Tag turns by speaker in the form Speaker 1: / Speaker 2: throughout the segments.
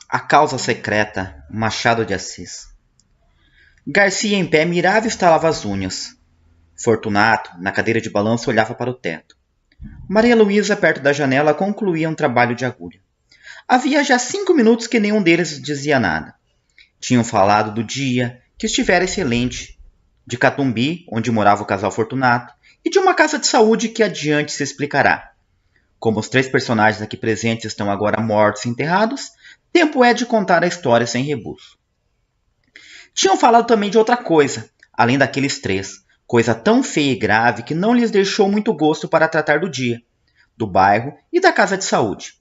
Speaker 1: A causa secreta, Machado de Assis. Garcia em pé mirava e estalava as unhas. Fortunato, na cadeira de balanço, olhava para o teto. Maria Luísa, perto da janela, concluía um trabalho de agulha. Havia já 5 minutos que nenhum deles dizia nada. Tinham falado do dia, que estivera excelente, de Catumbi, onde morava o casal Fortunato, e de uma casa de saúde que adiante se explicará. Como os 3 personagens aqui presentes estão agora mortos e enterrados, tempo é de contar a história sem rebuço. Tinham falado também de outra coisa, além daqueles 3, coisa tão feia e grave que não lhes deixou muito gosto para tratar do dia, do bairro e da casa de saúde.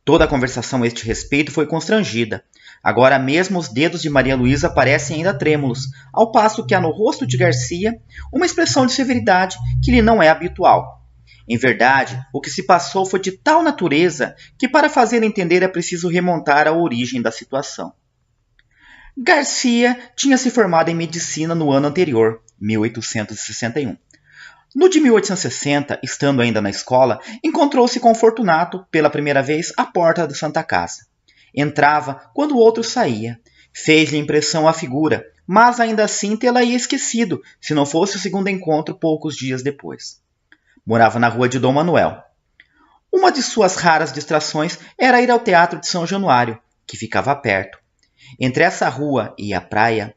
Speaker 1: Toda a conversação a este respeito foi constrangida. Agora mesmo os dedos de Maria Luísa parecem ainda trêmulos, ao passo que há no rosto de Garcia uma expressão de severidade que lhe não é habitual. Em verdade, o que se passou foi de tal natureza que para fazer entender é preciso remontar à origem da situação. Garcia tinha se formado em medicina no ano anterior, 1861. No de 1860, estando ainda na escola, encontrou-se com Fortunato, pela primeira vez, à porta da Santa Casa. Entrava quando o outro saía. Fez-lhe impressão a figura, mas ainda assim tê-la-ia esquecido, se não fosse o segundo encontro poucos dias depois. Morava na rua de Dom Manuel. Uma de suas raras distrações era ir ao Teatro de São Januário, que ficava perto. Entre essa rua e a praia,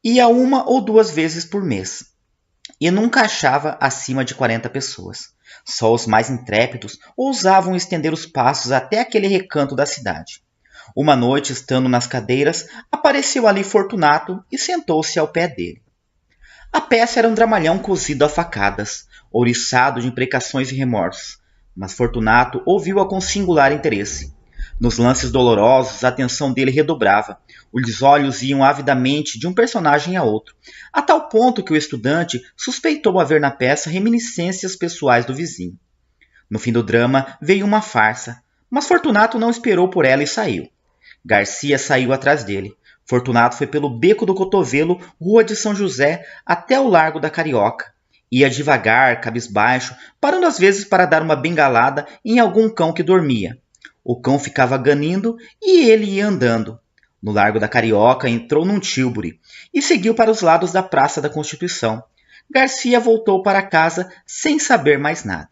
Speaker 1: ia 1 ou 2 vezes por mês. E nunca achava acima de 40 pessoas. Só os mais intrépidos ousavam estender os passos até aquele recanto da cidade. Uma noite, estando nas cadeiras, apareceu ali Fortunato e sentou-se ao pé dele. A peça era um dramalhão cozido a facadas, ouriçado de imprecações e remorsos, mas Fortunato ouviu-a com singular interesse. Nos lances dolorosos, a atenção dele redobrava. Os olhos iam avidamente de um personagem a outro, a tal ponto que o estudante suspeitou haver na peça reminiscências pessoais do vizinho. No fim do drama veio uma farsa, mas Fortunato não esperou por ela e saiu. Garcia saiu atrás dele. Fortunato foi pelo Beco do Cotovelo, Rua de São José, até o Largo da Carioca. Ia devagar, cabisbaixo, parando às vezes para dar uma bengalada em algum cão que dormia. O cão ficava ganindo e ele ia andando. No Largo da Carioca entrou num tílburi e seguiu para os lados da Praça da Constituição. Garcia voltou para casa sem saber mais nada.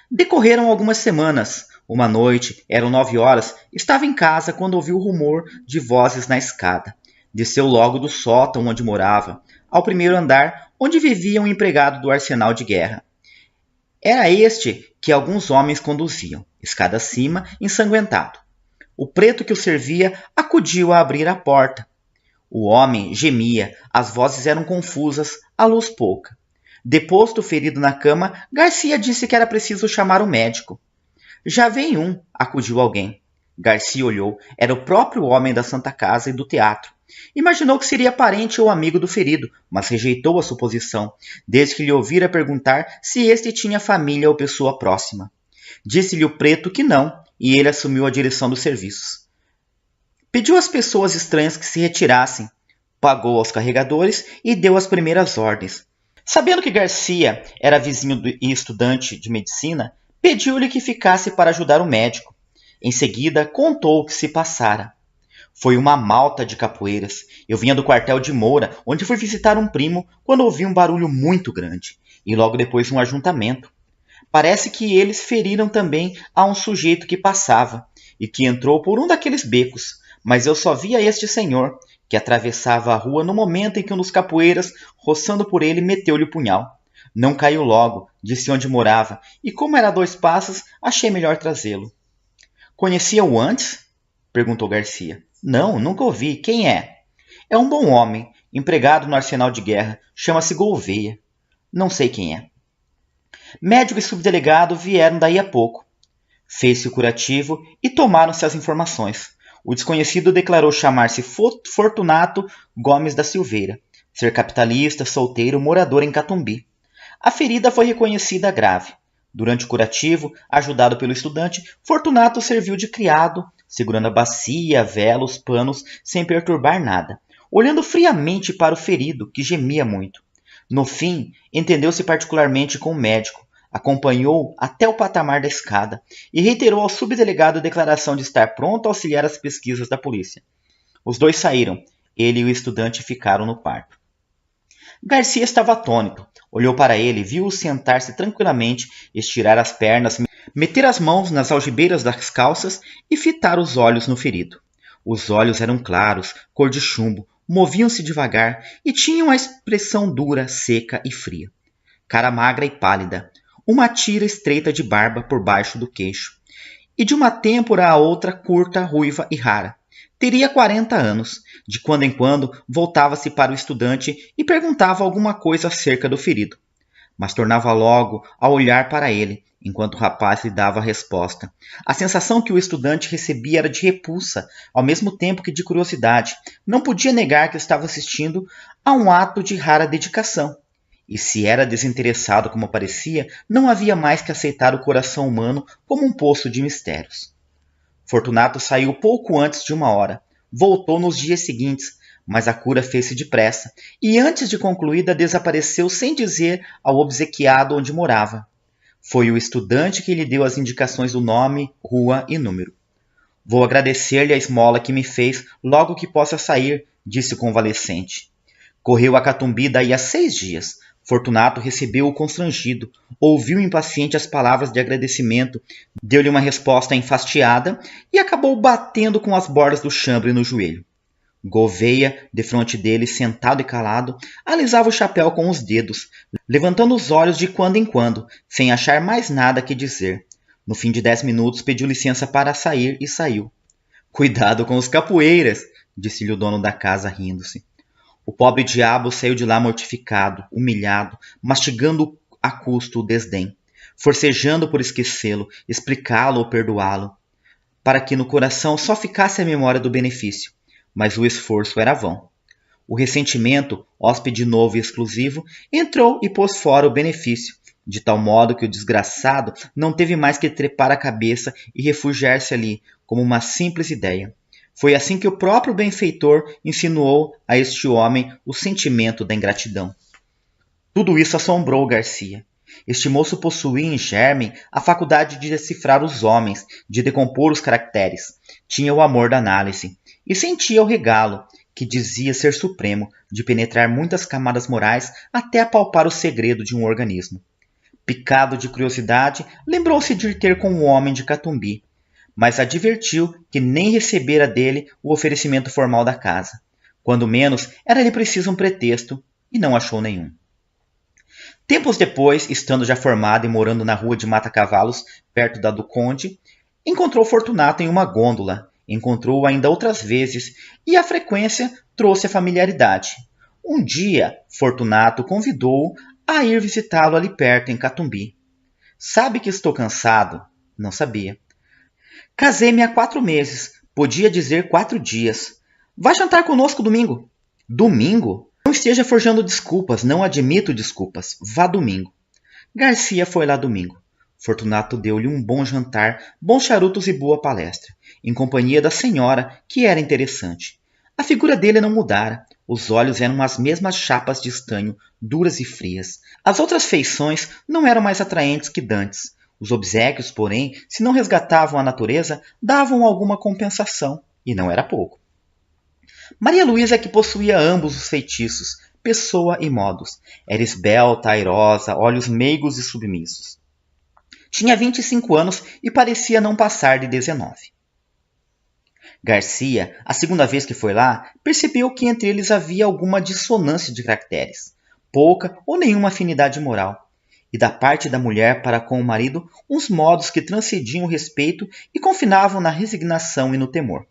Speaker 1: Decorreram algumas semanas. Uma noite, eram 9 horas, estava em casa quando ouviu o rumor de vozes na escada. Desceu logo do sótão onde morava, ao primeiro andar, onde vivia um empregado do arsenal de guerra. Era este que alguns homens conduziam, escada acima, ensanguentado. O preto que o servia acudiu a abrir a porta. O homem gemia, as vozes eram confusas, a luz pouca. Deposto o ferido na cama, Garcia disse que era preciso chamar o médico. Já vem um, acudiu alguém. Garcia olhou, era o próprio homem da Santa Casa e do teatro. Imaginou que seria parente ou amigo do ferido, mas rejeitou a suposição, desde que lhe ouvira perguntar se este tinha família ou pessoa próxima. Disse-lhe o preto que não, e ele assumiu a direção dos serviços. Pediu às pessoas estranhas que se retirassem, pagou aos carregadores e deu as primeiras ordens. Sabendo que Garcia era vizinho e estudante de medicina, pediu-lhe que ficasse para ajudar o médico. Em seguida, contou o que se passara. Foi uma malta de capoeiras. Eu vinha do quartel de Moura, onde fui visitar um primo, quando ouvi um barulho muito grande, e logo depois um ajuntamento. Parece que eles feriram também a um sujeito que passava, e que entrou por um daqueles becos, mas eu só via este senhor, que atravessava a rua no momento em que um dos capoeiras, roçando por ele, meteu-lhe o punhal. Não caiu logo, disse onde morava, e como era a 2 passos, achei melhor trazê-lo. Conhecia-o antes? Perguntou Garcia. Não, nunca ouvi. Quem é? É um bom homem, empregado no arsenal de guerra. Chama-se Gouveia. Não sei quem é. Médico e subdelegado vieram daí a pouco. Fez-se o curativo e tomaram-se as informações. O desconhecido declarou chamar-se Fortunato Gomes da Silveira, ser capitalista, solteiro, morador em Catumbi. A ferida foi reconhecida grave. Durante o curativo, ajudado pelo estudante, Fortunato serviu de criado, segurando a bacia, a vela, os panos, sem perturbar nada, olhando friamente para o ferido, que gemia muito. No fim, entendeu-se particularmente com o médico, Acompanhou até o patamar da escada e reiterou ao subdelegado a declaração de estar pronto a auxiliar as pesquisas da polícia. Os dois saíram. Ele e o estudante ficaram no quarto. Garcia estava atônito. Olhou para ele, viu-o sentar-se tranquilamente, estirar as pernas, meter as mãos nas algibeiras das calças e fitar os olhos no ferido. Os olhos eram claros, cor de chumbo, moviam-se devagar e tinham a expressão dura, seca e fria. Cara magra e pálida, uma tira estreita de barba por baixo do queixo, e de uma têmpora a outra curta, ruiva e rara. Teria 40 anos. De quando em quando, voltava-se para o estudante e perguntava alguma coisa acerca do ferido. Mas tornava logo a olhar para ele, enquanto o rapaz lhe dava a resposta. A sensação que o estudante recebia era de repulsa, ao mesmo tempo que de curiosidade. Não podia negar que estava assistindo a um ato de rara dedicação. E se era desinteressado como parecia, não havia mais que aceitar o coração humano como um poço de mistérios. Fortunato saiu pouco antes de 1 hora. Voltou nos dias seguintes, mas a cura fez-se depressa, e antes de concluída desapareceu sem dizer ao obsequiado onde morava. Foi o estudante que lhe deu as indicações do nome, rua e número. Vou agradecer-lhe a esmola que me fez logo que possa sair, disse o convalescente. Correu a Catumbi daí a 6 dias. Fortunato recebeu-o constrangido, ouviu impaciente as palavras de agradecimento, deu-lhe uma resposta enfastiada e acabou batendo com as bordas do chambre no joelho. Gouveia, defronte dele, sentado e calado, alisava o chapéu com os dedos, levantando os olhos de quando em quando, sem achar mais nada que dizer. No fim de 10 minutos pediu licença para sair e saiu. Cuidado com os capoeiras, disse-lhe o dono da casa, rindo-se. O pobre diabo saiu de lá mortificado, humilhado, mastigando a custo o desdém, forcejando por esquecê-lo, explicá-lo ou perdoá-lo, para que no coração só ficasse a memória do benefício. Mas o esforço era vão. O ressentimento, hóspede novo e exclusivo, entrou e pôs fora o benefício, de tal modo que o desgraçado não teve mais que trepar a cabeça e refugiar-se ali, como uma simples ideia. Foi assim que o próprio benfeitor insinuou a este homem o sentimento da ingratidão. Tudo isso assombrou Garcia. Este moço possuía em germe a faculdade de decifrar os homens, de decompor os caracteres. Tinha o amor da análise. E sentia o regalo, que dizia ser supremo, de penetrar muitas camadas morais até apalpar o segredo de um organismo. Picado de curiosidade, lembrou-se de ir ter com o homem de Catumbi, mas advertiu que nem recebera dele o oferecimento formal da casa. Quando menos, era-lhe preciso um pretexto, e não achou nenhum. Tempos depois, estando já formado e morando na rua de Mata-Cavalos, perto da do Conde, encontrou Fortunato em uma gôndola. Encontrou-o ainda outras vezes, e a frequência trouxe a familiaridade. Um dia, Fortunato convidou-o a ir visitá-lo ali perto, em Catumbi. Sabe que estou cansado? Não sabia. Casei-me há 4 meses. Podia dizer 4 dias. Vai jantar conosco domingo. Domingo? Não esteja forjando desculpas. Não admito desculpas. Vá domingo. Garcia foi lá domingo. Fortunato deu-lhe um bom jantar, bons charutos e boa palestra, em companhia da senhora, que era interessante. A figura dele não mudara. Os olhos eram as mesmas chapas de estanho, duras e frias. As outras feições não eram mais atraentes que dantes. Os obséquios, porém, se não resgatavam a natureza, davam alguma compensação, e não era pouco. Maria Luísa é que possuía ambos os feitiços, pessoa e modos. Era esbelta, airosa, olhos meigos e submissos. Tinha 25 anos e parecia não passar de 19. Garcia, a segunda vez que foi lá, percebeu que entre eles havia alguma dissonância de caracteres, pouca ou nenhuma afinidade moral, e da parte da mulher para com o marido uns modos que transcendiam o respeito e confinavam na resignação e no temor.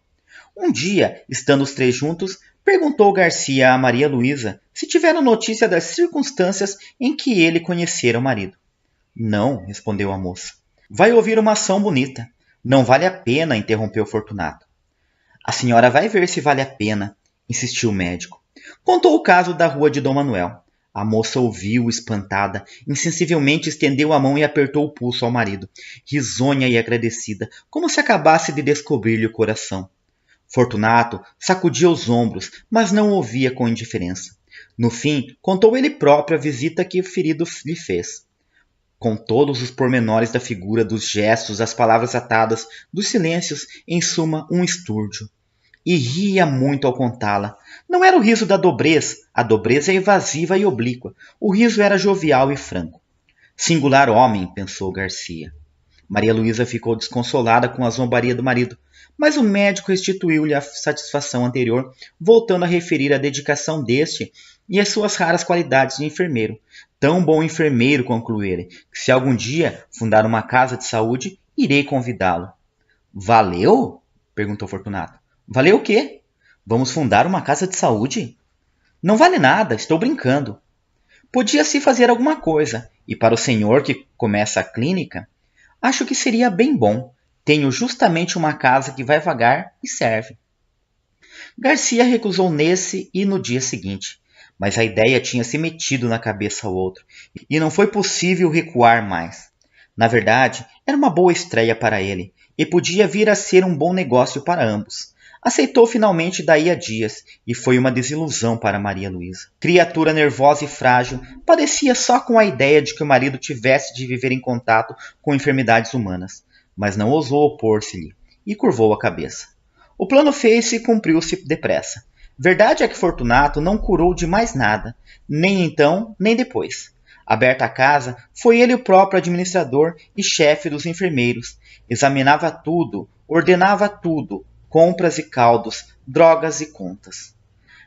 Speaker 1: Um dia, estando os 3 juntos, perguntou Garcia a Maria Luísa se tivera notícia das circunstâncias em que ele conhecera o marido. Não, respondeu a moça. Vai ouvir uma ação bonita. Não vale a pena, interrompeu Fortunato. A senhora vai ver se vale a pena, insistiu o médico. Contou o caso da rua de Dom Manuel. A moça ouviu, espantada, insensivelmente estendeu a mão e apertou o pulso ao marido, risonha e agradecida, como se acabasse de descobrir-lhe o coração. Fortunato sacudia os ombros, mas não ouvia com indiferença. No fim, contou ele próprio a visita que o ferido lhe fez. com todos os pormenores da figura, dos gestos, das palavras atadas, dos silêncios, em suma, um estúrdio. E ria muito ao contá-la. Não era o riso da dobrez, a dobrez é evasiva e oblíqua. O riso era jovial e franco. Singular homem, pensou Garcia. Maria Luísa ficou desconsolada com a zombaria do marido, mas o médico restituiu-lhe a satisfação anterior, voltando a referir a dedicação deste e as suas raras qualidades de enfermeiro. Tão bom enfermeiro, concluiu ele, que se algum dia fundar uma casa de saúde, irei convidá-lo. Valeu? Perguntou Fortunato. Valeu o quê? Vamos fundar uma casa de saúde? Não vale nada, estou brincando. Podia-se fazer alguma coisa, e para o senhor que começa a clínica, acho que seria bem bom. Tenho justamente uma casa que vai vagar e serve. Garcia recusou nesse e no dia seguinte, mas a ideia tinha se metido na cabeça ao outro, e não foi possível recuar mais. Na verdade, era uma boa estreia para ele, e podia vir a ser um bom negócio para ambos. Aceitou finalmente daí a dias, e foi uma desilusão para Maria Luísa. Criatura nervosa e frágil, padecia só com a ideia de que o marido tivesse de viver em contato com enfermidades humanas, mas não ousou opor-se-lhe, e curvou a cabeça. O plano fez-se e cumpriu-se depressa. Verdade é que Fortunato não curou de mais nada, nem então, nem depois. Aberta a casa, foi ele o próprio administrador e chefe dos enfermeiros. Examinava tudo, ordenava tudo, compras e caldos, drogas e contas.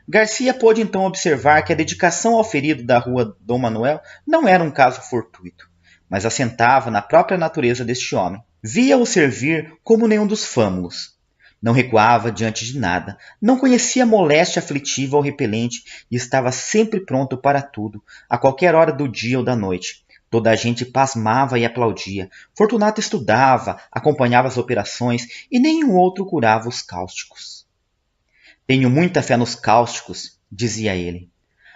Speaker 1: Garcia pôde então observar que a dedicação ao ferido da rua Dom Manuel não era um caso fortuito, mas assentava na própria natureza deste homem. Via-o servir como nenhum dos fâmulos. Não recuava diante de nada, não conhecia moléstia aflitiva ou repelente e estava sempre pronto para tudo, a qualquer hora do dia ou da noite. Toda a gente pasmava e aplaudia. Fortunato estudava, acompanhava as operações e nenhum outro curava os cáusticos. Tenho muita fé nos cáusticos, dizia ele.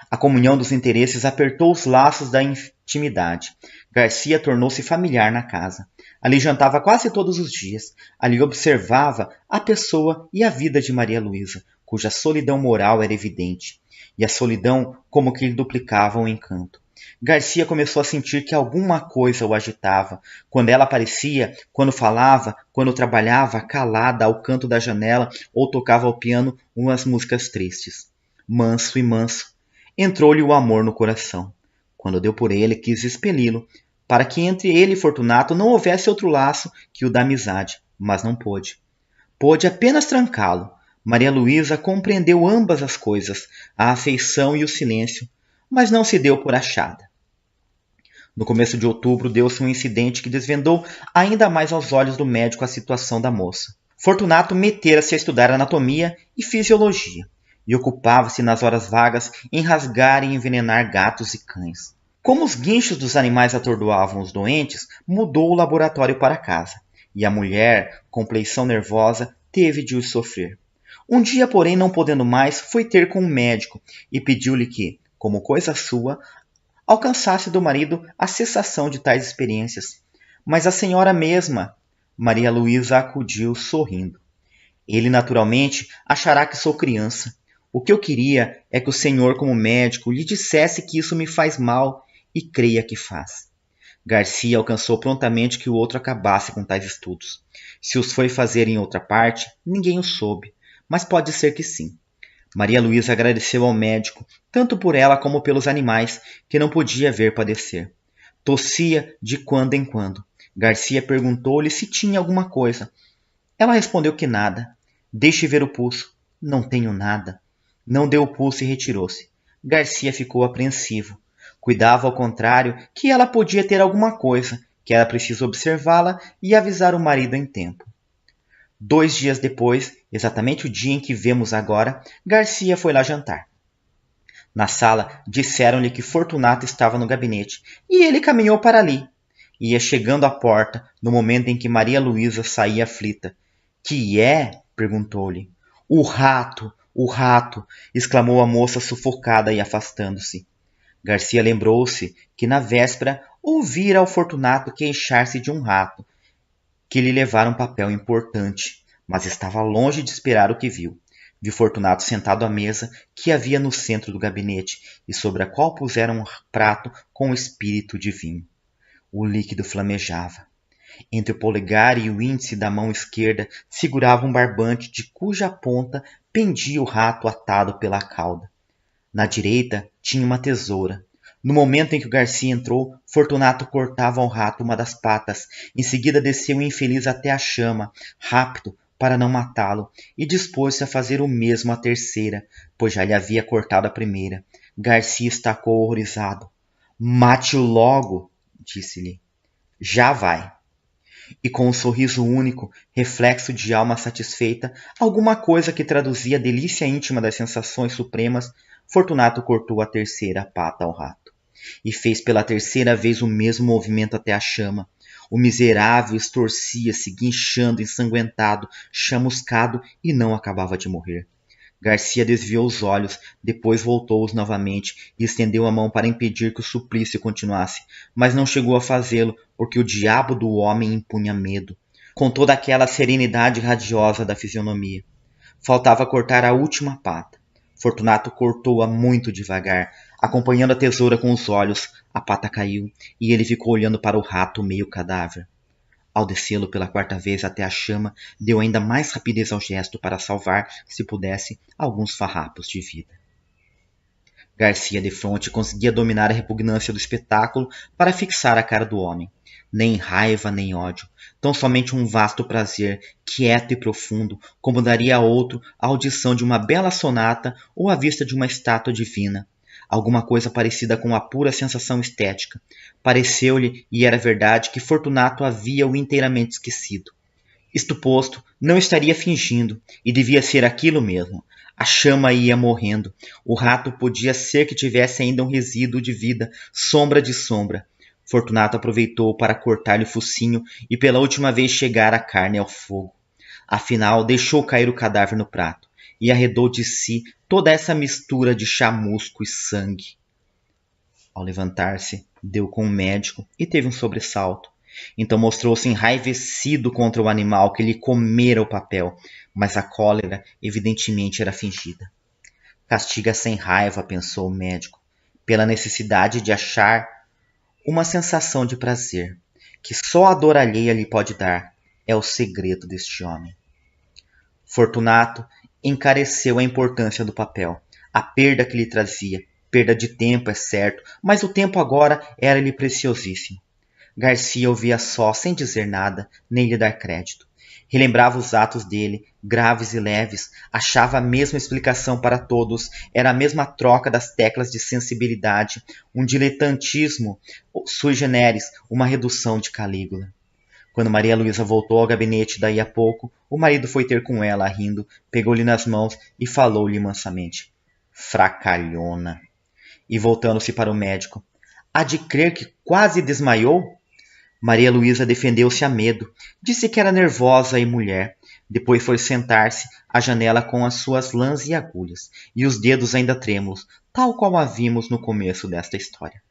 Speaker 1: A comunhão dos interesses apertou os laços da intimidade. Garcia tornou-se familiar na casa. Ali jantava quase todos os dias. Ali observava a pessoa e a vida de Maria Luísa, cuja solidão moral era evidente. E a solidão como que lhe duplicava o encanto. Garcia começou a sentir que alguma coisa o agitava. Quando ela aparecia, quando falava, quando trabalhava calada ao canto da janela ou tocava ao piano umas músicas tristes. Manso e manso, entrou-lhe o amor no coração. Quando deu por ele, quis expeli-lo, para que entre ele e Fortunato não houvesse outro laço que o da amizade, mas não pôde. Pôde apenas trancá-lo. Maria Luísa compreendeu ambas as coisas, a afeição e o silêncio, mas não se deu por achada. No começo de outubro deu-se um incidente que desvendou ainda mais aos olhos do médico a situação da moça. Fortunato metera-se a estudar anatomia e fisiologia, e ocupava-se nas horas vagas em rasgar e envenenar gatos e cães. Como os guinchos dos animais atordoavam os doentes, mudou o laboratório para casa, e a mulher, com pleição nervosa, teve de os sofrer. Um dia, porém, não podendo mais, foi ter com um médico e pediu-lhe que, como coisa sua, alcançasse do marido a cessação de tais experiências. Mas a senhora mesma, Maria Luísa, acudiu sorrindo. Ele, naturalmente, achará que sou criança. O que eu queria é que o senhor, como médico, lhe dissesse que isso me faz mal e creia que faz. Garcia alcançou prontamente que o outro acabasse com tais estudos. Se os foi fazer em outra parte, ninguém o soube, mas pode ser que sim. Maria Luísa agradeceu ao médico, tanto por ela como pelos animais, que não podia ver padecer. Tossia de quando em quando. Garcia perguntou-lhe se tinha alguma coisa. Ela respondeu que nada. Deixe ver o pulso. Não tenho nada. Não deu o pulso e retirou-se. Garcia ficou apreensivo. Cuidava, ao contrário, que ela podia ter alguma coisa, que era preciso observá-la e avisar o marido em tempo. 2 dias depois, exatamente o dia em que vemos agora, Garcia foi lá jantar. Na sala, disseram-lhe que Fortunato estava no gabinete, e ele caminhou para ali. Ia chegando à porta, no momento em que Maria Luísa saía aflita. — Que é? — perguntou-lhe. — O rato! O rato! Exclamou a moça sufocada e afastando-se. Garcia lembrou-se que na véspera ouvira ao Fortunato queixar-se de um rato, que lhe levara um papel importante, mas estava longe de esperar o que viu. Viu Fortunato sentado à mesa que havia no centro do gabinete e sobre a qual puseram um prato com espírito de vinho. O líquido flamejava. Entre o polegar e o índice da mão esquerda segurava um barbante de cuja ponta pendia o rato atado pela cauda. Na direita tinha uma tesoura. No momento em que o Garcia entrou, Fortunato cortava ao rato uma das patas. Em seguida desceu o infeliz até a chama, rápido, para não matá-lo, e dispôs-se a fazer o mesmo à terceira, pois já lhe havia cortado a primeira. Garcia estacou horrorizado. Mate-o logo, disse-lhe. Já vai. E com um sorriso único, reflexo de alma satisfeita, alguma coisa que traduzia a delícia íntima das sensações supremas, Fortunato cortou a terceira pata ao rato. E fez pela terceira vez o mesmo movimento até a chama. O miserável estorcia-se, guinchando, ensanguentado, chamuscado, e não acabava de morrer. Garcia desviou os olhos, depois voltou-os novamente e estendeu a mão para impedir que o suplício continuasse, mas não chegou a fazê-lo, porque o diabo do homem impunha medo, com toda aquela serenidade radiosa da fisionomia. Faltava cortar a última pata. Fortunato cortou-a muito devagar, acompanhando a tesoura com os olhos. A pata caiu e ele ficou olhando para o rato meio cadáver. Ao descê-lo pela quarta vez até a chama, deu ainda mais rapidez ao gesto para salvar, se pudesse, alguns farrapos de vida. Garcia defronte conseguia dominar a repugnância do espetáculo para fixar a cara do homem. Nem raiva, nem ódio, tão somente um vasto prazer, quieto e profundo, como daria a outro a audição de uma bela sonata ou a vista de uma estátua divina. Alguma coisa parecida com a pura sensação estética. Pareceu-lhe, e era verdade, que Fortunato havia-o inteiramente esquecido. Isto posto, não estaria fingindo, e devia ser aquilo mesmo. A chama ia morrendo. O rato podia ser que tivesse ainda um resíduo de vida, sombra de sombra. Fortunato aproveitou para cortar-lhe o focinho e pela última vez chegar a carne ao fogo. Afinal, deixou cair o cadáver no prato e arredou de si toda essa mistura de chamusco e sangue. Ao levantar-se, deu com o médico e teve um sobressalto. Então mostrou-se enraivecido contra o animal que lhe comera o papel, mas a cólera evidentemente era fingida. Castiga sem raiva, pensou o médico, pela necessidade de achar uma sensação de prazer, que só a dor alheia lhe pode dar. É o segredo deste homem. Fortunato encareceu a importância do papel, a perda que lhe trazia. Perda de tempo, é certo, mas o tempo agora era-lhe preciosíssimo. Garcia ouvia só, sem dizer nada, nem lhe dar crédito. Relembrava os atos dele, graves e leves, achava a mesma explicação para todos, era a mesma troca das teclas de sensibilidade, um diletantismo sui generis, uma redução de Calígula. Quando Maria Luísa voltou ao gabinete daí a pouco, o marido foi ter com ela, rindo, pegou-lhe nas mãos e falou-lhe mansamente. Fracalhona. E voltando-se para o médico. Há de crer que quase desmaiou? Maria Luísa defendeu-se a medo. Disse que era nervosa e mulher. Depois foi sentar-se à janela com as suas lãs e agulhas, e os dedos ainda trêmulos, tal qual a vimos no começo desta história.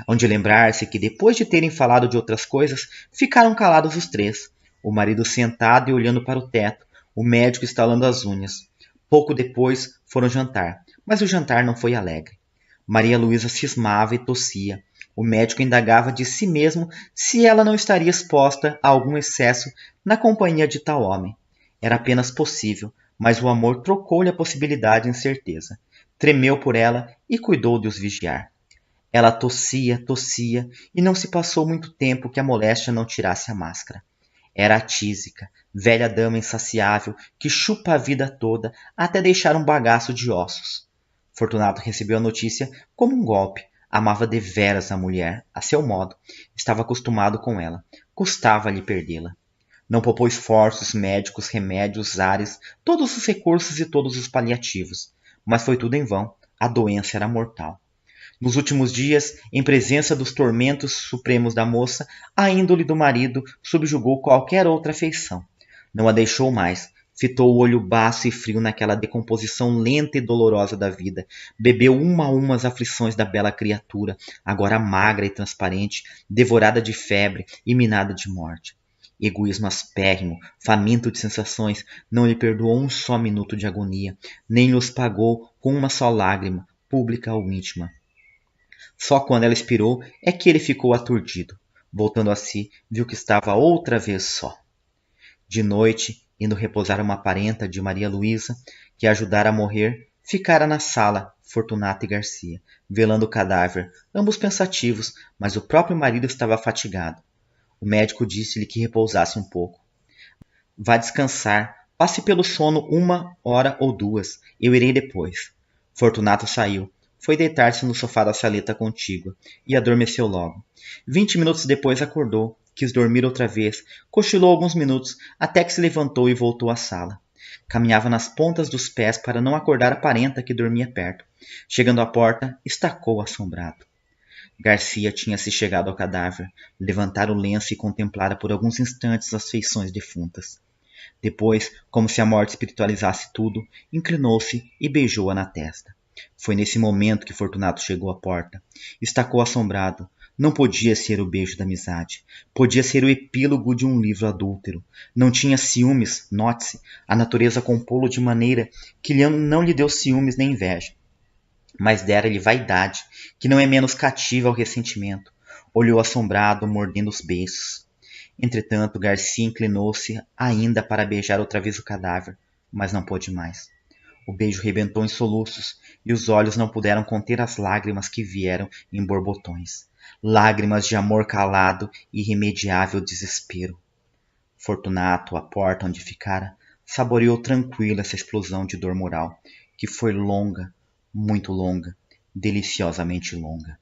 Speaker 1: Hão de lembrar-se que, depois de terem falado de outras coisas, ficaram calados os três, o marido sentado e olhando para o teto, o médico estalando as unhas. Pouco depois foram jantar, mas o jantar não foi alegre. Maria Luísa cismava e tossia. O médico indagava de si mesmo se ela não estaria exposta a algum excesso na companhia de tal homem. Era apenas possível, mas o amor trocou-lhe a possibilidade em certeza. Tremeu por ela e cuidou de os vigiar. Ela tossia, tossia, e não se passou muito tempo que a moléstia não tirasse a máscara. Era a tísica, velha dama insaciável, que chupa a vida toda até deixar um bagaço de ossos. Fortunato recebeu a notícia como um golpe. Amava deveras a mulher, a seu modo. Estava acostumado com ela. Custava-lhe perdê-la. Não poupou esforços, médicos, remédios, ares, todos os recursos e todos os paliativos. Mas foi tudo em vão. A doença era mortal. Nos últimos dias, em presença dos tormentos supremos da moça, a índole do marido subjugou qualquer outra afeição. Não a deixou mais. Fitou o olho baço e frio naquela decomposição lenta e dolorosa da vida. Bebeu uma a uma as aflições da bela criatura, agora magra e transparente, devorada de febre e minada de morte. Egoísmo aspérrimo, faminto de sensações, não lhe perdoou um só minuto de agonia, nem lhe os pagou com uma só lágrima, pública ou íntima. Só quando ela expirou é que ele ficou aturdido. Voltando a si, viu que estava outra vez só. De noite, indo repousar uma parenta de Maria Luísa, que a ajudara a morrer, ficara na sala Fortunato e Garcia, velando o cadáver, ambos pensativos, mas o próprio marido estava fatigado. O médico disse-lhe que repousasse um pouco. Vá descansar, passe pelo sono 1 hora ou 2, eu irei depois. Fortunato saiu. Foi deitar-se no sofá da saleta contígua e adormeceu logo. 20 minutos depois acordou, quis dormir outra vez, cochilou alguns minutos até que se levantou e voltou à sala. Caminhava nas pontas dos pés para não acordar a parenta que dormia perto. Chegando à porta, estacou assombrado. Garcia tinha se chegado ao cadáver, levantara o lenço e contemplara por alguns instantes as feições defuntas. Depois, como se a morte espiritualizasse tudo, inclinou-se e beijou-a na testa. Foi nesse momento que Fortunato chegou à porta. Estacou assombrado. Não podia ser o beijo da amizade. Podia ser o epílogo de um livro adúltero. Não tinha ciúmes, note-se. A natureza compô-lo de maneira que não lhe deu ciúmes nem inveja. Mas dera-lhe vaidade, que não é menos cativa ao ressentimento. Olhou assombrado, mordendo os beiços. Entretanto, Garcia inclinou-se ainda para beijar outra vez o cadáver, mas não pôde mais. O beijo rebentou em soluços e os olhos não puderam conter as lágrimas que vieram em borbotões. Lágrimas de amor calado e irremediável desespero. Fortunato, à porta onde ficara, saboreou tranquilo essa explosão de dor moral, que foi longa, muito longa, deliciosamente longa.